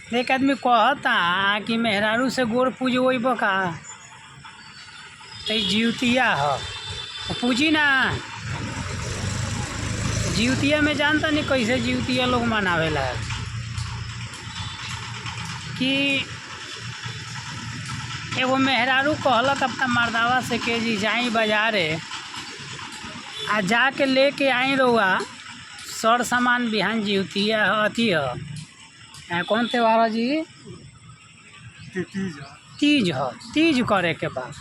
एक आदमी कहता कि मेहरारू से गोड़ पूजब का तो जीवतिया ह पूजी ना। जीवतिया में जानता नहीं कैसे जीवतिया लोग मनावेला कि एगो मेहरारू कहलक अपना मर्दावा से कि जी जाई बाजारे आ जाके लेके आई रहुआ सर सामान बिहान जीवतिया अथी ह कौन त्यौहार है जी? तीज ह। तीज करे के बाद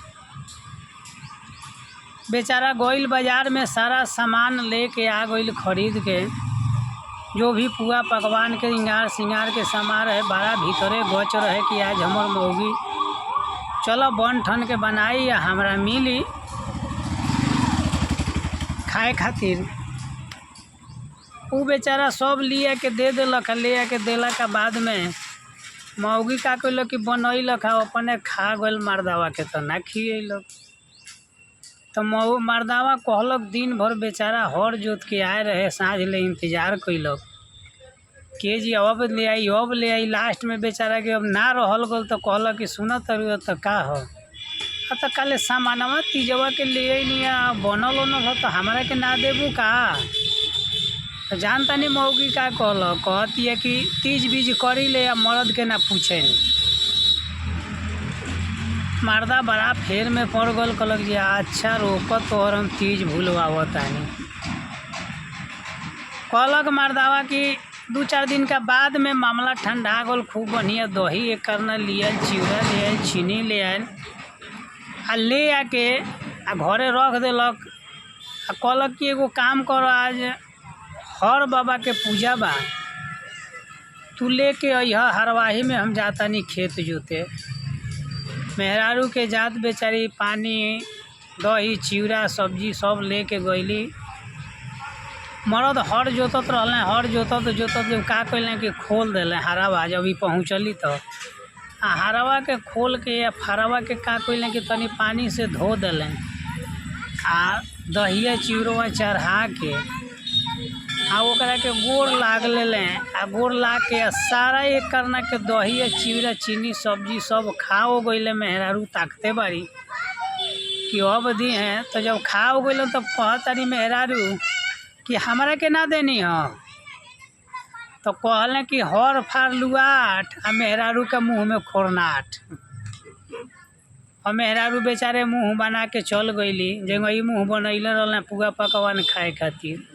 बेचारा गइल बाजार में सारा सामान लेके आ गइल खरीद के, जो भी पुआ पकवान के इंगार सिंगार के सामान रहे बड़ा भीतरे गच रहे कि आज हमर मौगी चलो बन ठन के बनाई या हमरा मिली खाए खातिर। उ बेचारा सब लिया के दे दिलक। ले के देला के बाद में मौगी का कैलक कि बनैलक अपने खा गइल मर्दावा के तो ना खियलक। तो मर्दावा कहलक दिन भर बेचारा हर जोत के आए रहे, साँझ ले इंतजार कैलक के जी अब ले आई। लास्ट में बेचारा के अब ना रहल गल तो कहलक कि सुन तरु तो का हो तो काले सामानवा तीजवा के ले लिया बनल उनल तो हमारा के ना देबू का। तो जानता नहीं मौगी का कहलक, कहती है कि तीज बीज करी ले या मर्द के ना पूछे नहीं। मर्दा बड़ा फेर में पड़ गल, कहलक जी अच्छा रोकत और हम तीज भूलवावतानी। कहलक मर्दावा कि 2-4 दिन का बाद में मामला ठंडा गल, खूब बढ़िया दही एक करना लिया, चिवड़ा ले आयल, चीनी ले आयल आ ले आके आ घरे रख देलक। आ कहलक कि एगो काम कर, आज हर बाबा के पूजा बा, तू लेके अइह हरवाही में हम जातानी खेत जोते। मेहरारू के जात बेचारी पानी दही चिवड़ा सब्जी सब लेके गईली। मर्द हर जोतत रहले, हर जोतत जब का कैले कि खोल देले हरावा। जब भी पहुँचली तो आ हरावा के खोल के या फरावा के का कैले कि तनी पानी से धो देले आ दहिया चिवड़ा चढ़ा के आ ओकरा के गोड़ लाग लेले। आ गोड़ लाग के सारा एक करना के दही चिवड़ा चीनी सब्जी सब खा हो गईले। मेहरारू ताकते बारी कि अब दी हैं। तो जब खा हो गईले तो कहतारी मेहरारू कि हमरा के ना देनी ह। तो कहले कि हर फार लुआठ आ मेहरारू के मुँह में खोरनाट। और मेहरारू बेचारे मुँह बना के चल गईली, जगह मुँह बनैले रहले पुआ पकवान खाए खातिर।